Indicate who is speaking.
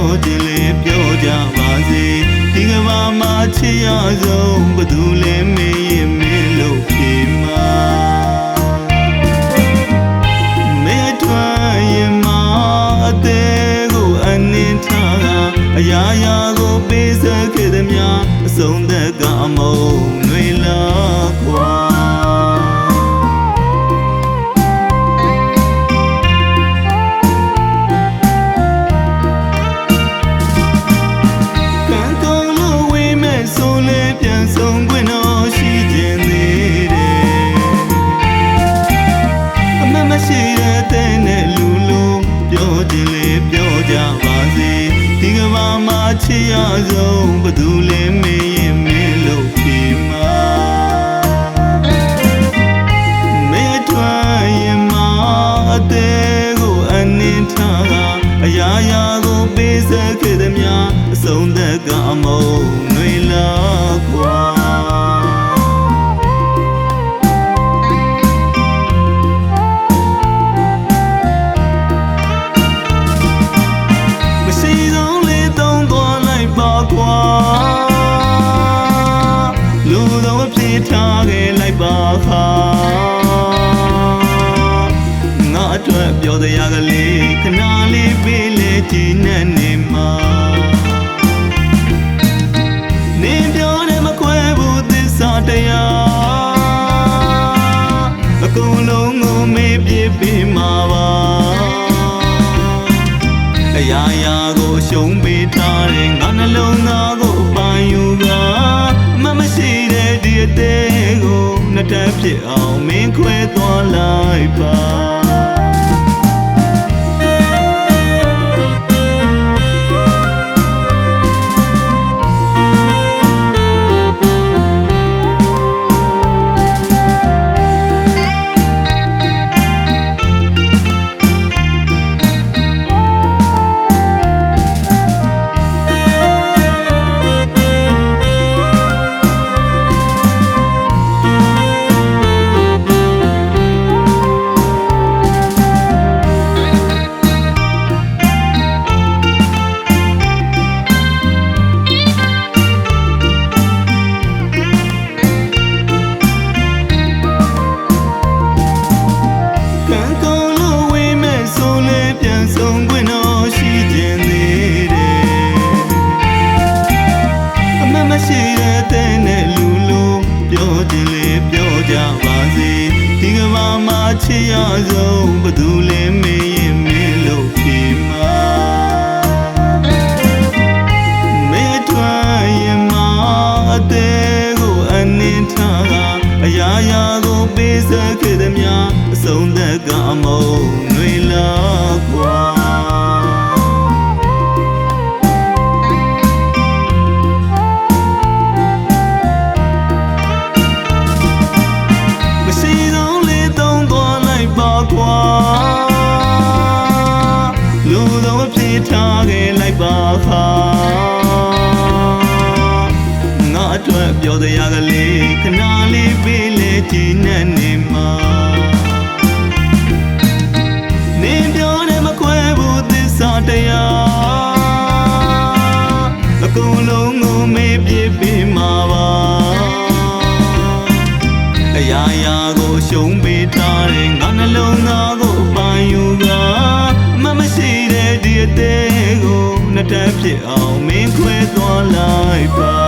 Speaker 1: ပြောချင်လေပြောကြပါစေဒီကဘာမှာချစ်ရဆုံးဘသူလဲမေးရင်မင်းလို့ဖြေမှာမေးထွန်းရင်မအသေးကိုအနှင်းထားတာအရာရာကိုပေးစခဲ့သည်များအဆုံးသက်ကအမုန်းတွေလားကွာဆုံးခွင့်တော့ရှိခြင်းသေးတယ်အမမရှိတဲ့နဲ့လူလိုပြောချင်လေပြောကြပါစေဒီကဘာမှာချစ်ရဆုံးဘသူလဲမေးရင်မင်းလို့ဖြေမှာမေးထွန်းရင်မအသေးကိုအနှင်းထားတာအရာရာကိုပေးစခဲ့သည်များအဆုံးသက်ကအမုန်းတွေလားကွာလူတော်ဖြစ်ထားခဲ့လိုက်ပါခါငါအတွက်ပြောတရားကလေးခဏလေးပေးလေကြည်နဲ့နေမှာနေပြောတယ်မခွဲဘူးသစ္စာတရားအကုန်လုံးကိုမေးပြပေးမှာပါအရာရာကိုရှုံးပေးထားတဲ့ငါနှလုံးသားကိုပိုင်ယူကမရှိတဲ့ဒီအသေးကိုနှစ်ထပ်ဖြစ်အောင်မင်းခွဲသွားလိုက်ပါဆုံးခွင့်တော့ရှိခြင်းသေးတယ်အမမရှိတဲ့နဲ့လူလိုပြောချင်လေပြောကြပါစေဒီကဘာမှာချစ်ရဆုံးဘသူလဲမေးရင်မင်းလို့ဖြေမှာမေးထွန်းရင်မအသေးကိုအနှင်းထားတာအရာရာကိုပေးစခဲ့သည်များအဆုံးသက်ကအမုန်းတွေလားကွာလူတော်ဖြစ်ထားခဲ့လိုက်ပါခါငါအတွက်ပြောတရားကလေးခဏလေးပေးလေကြည်နဲ့နေမှာနေပြောတယ်မခွဲဘူးသစ္စာတရားအကုန်လုံးကိုမေးပြပေးမှာပါအရာရာကိုရှုံးပေးထားတဲ့ငါနှလုံးသားကိုပိုင်ယူကမရှိတဲ့ဒီအသေးကိုနှစ်ထပ်ဖြစ်အောင်မင်းခွဲသွားလိုက်ပါ